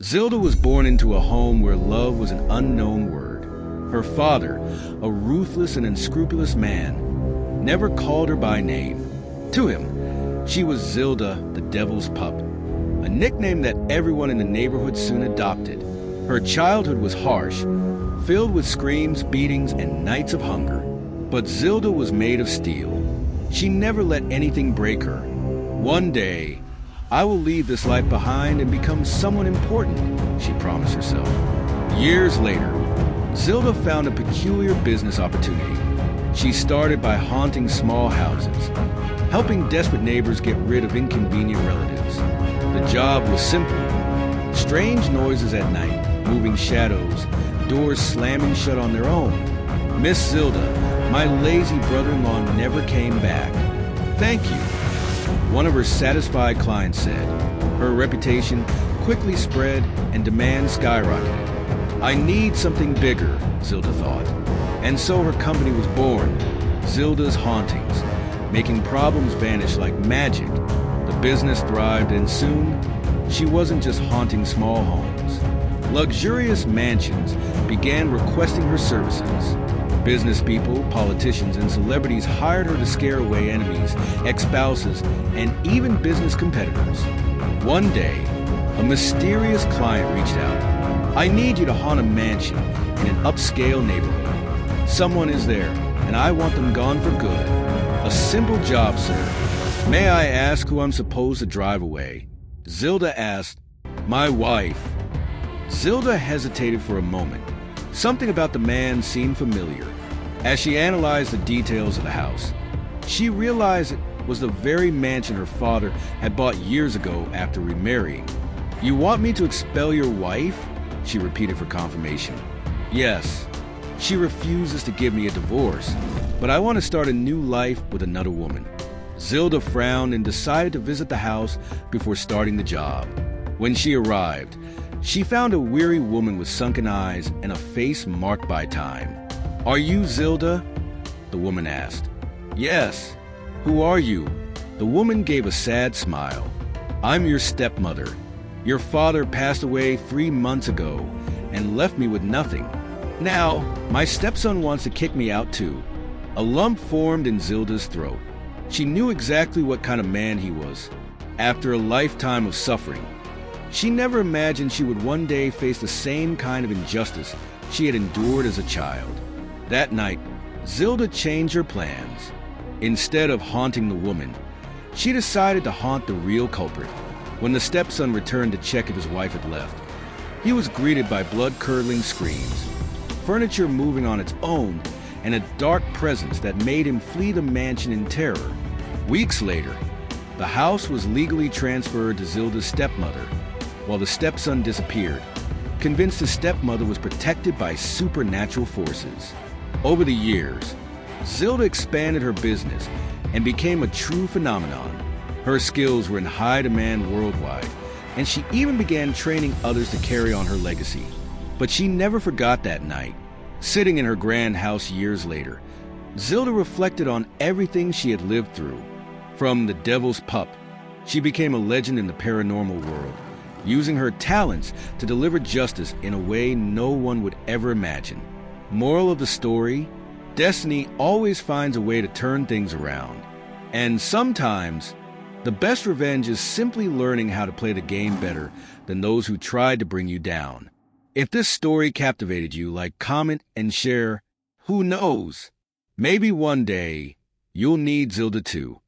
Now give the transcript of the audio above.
Zilda was born into a home where love was an unknown word. Her father, a ruthless and unscrupulous man, never called her by name. To him, she was Zilda, the devil's pup, a nickname that everyone in the neighborhood soon adopted. Her childhood was harsh, filled with screams, beatings, and nights of hunger. But Zilda was made of steel. She never let anything break her. One day, I will leave this life behind and become someone important, she promised herself. Years later, Zilda found a peculiar business opportunity. She started by haunting small houses, helping desperate neighbors get rid of inconvenient relatives. The job was simple. Strange noises at night, moving shadows, doors slamming shut on their own. Miss Zilda, my lazy brother-in-law, never came back. Thank you, one of her satisfied clients said. Her reputation quickly spread and demand skyrocketed. I need something bigger, Zilda thought. And so her company was born, Zilda's Hauntings, making problems vanish like magic. The business thrived, and soon, she wasn't just haunting small homes. Luxurious mansions began requesting her services. Business people, politicians, and celebrities hired her to scare away enemies, ex-spouses, and even business competitors. One day, a mysterious client reached out. I need you to haunt a mansion in an upscale neighborhood. Someone is there, and I want them gone for good. A simple job, sir. May I ask who I'm supposed to drive away? Zilda asked. My wife. Zilda hesitated for a moment. Something about the man seemed familiar. As she analyzed the details of the house, she realized it was the very mansion her father had bought years ago after remarrying. You want me to expel your wife? She repeated for confirmation. Yes. She refuses to give me a divorce, but I want to start a new life with another woman. Zilda frowned and decided to visit the house before starting the job. When she arrived, she found a weary woman with sunken eyes and a face marked by time. Are you Zilda? The woman asked. Yes. Who are you? The woman gave a sad smile. I'm your stepmother. Your father passed away 3 months ago and left me with nothing. Now, my stepson wants to kick me out too. A lump formed in Zilda's throat. She knew exactly what kind of man he was. After a lifetime of suffering, she never imagined she would one day face the same kind of injustice she had endured as a child. That night, Zilda changed her plans. Instead of haunting the woman, she decided to haunt the real culprit. When the stepson returned to check if his wife had left, he was greeted by blood-curdling screams, furniture moving on its own, and a dark presence that made him flee the mansion in terror. Weeks later, the house was legally transferred to Zilda's stepmother, while the stepson disappeared, convinced the stepmother was protected by supernatural forces. Over the years, Zilda expanded her business and became a true phenomenon. Her skills were in high demand worldwide, and she even began training others to carry on her legacy. But she never forgot that night. Sitting in her grand house years later, Zilda reflected on everything she had lived through. From the devil's pup, she became a legend in the paranormal world, using her talents to deliver justice in a way no one would ever imagine. Moral of the story: destiny always finds a way to turn things around. And sometimes, the best revenge is simply learning how to play the game better than those who tried to bring you down. If this story captivated you, like, comment, and share. Who knows? Maybe one day, you'll need Zilda too.